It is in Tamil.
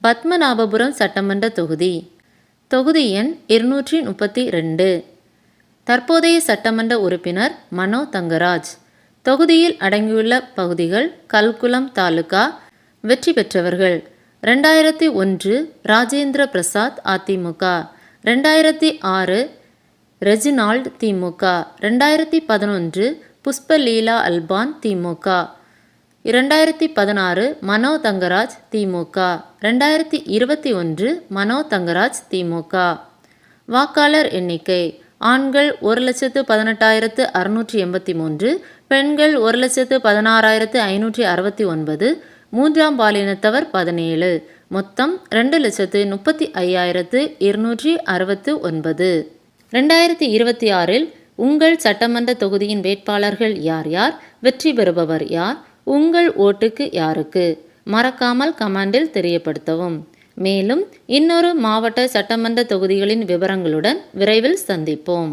பத்மநாபபுரம் சட்டமன்ற தொகுதி தொகுதி எண் 232. தற்போதைய சட்டமன்ற உறுப்பினர் மனோ தங்கராஜ். தொகுதியில் அடங்கியுள்ள பகுதிகள் கல்குளம் தாலுகா. வெற்றி பெற்றவர்கள் 2001 ராஜேந்திர பிரசாத் அதிமுக, 2006 ரெஜினால்ட் திமுக, 2011 புஷ்பலீலா அல்பான் திமுக, 2016 மனோ தங்கராஜ் திமுக, 2021 மனோ தங்கராஜ் திமுக. வாக்காளர் எண்ணிக்கை: ஆண்கள் 1,18,683, பெண்கள் 1,16,569, மூன்றாம் பாலினத்தவர் 17. மொத்தம் 2,35,269. 2026 உங்கள் சட்டமன்ற தொகுதியின் வேட்பாளர்கள் யார் யார்? வெற்றி பெறுபவர் யார்? உங்கள் ஓட்டுக்கு யாருக்கு? மறக்காமல் கமெண்டில் தெரியப்படுத்தவும். மேலும் இன்னொரு மாவட்ட சட்டமன்ற தொகுதிகளின் விவரங்களுடன் விரைவில் சந்திப்போம்.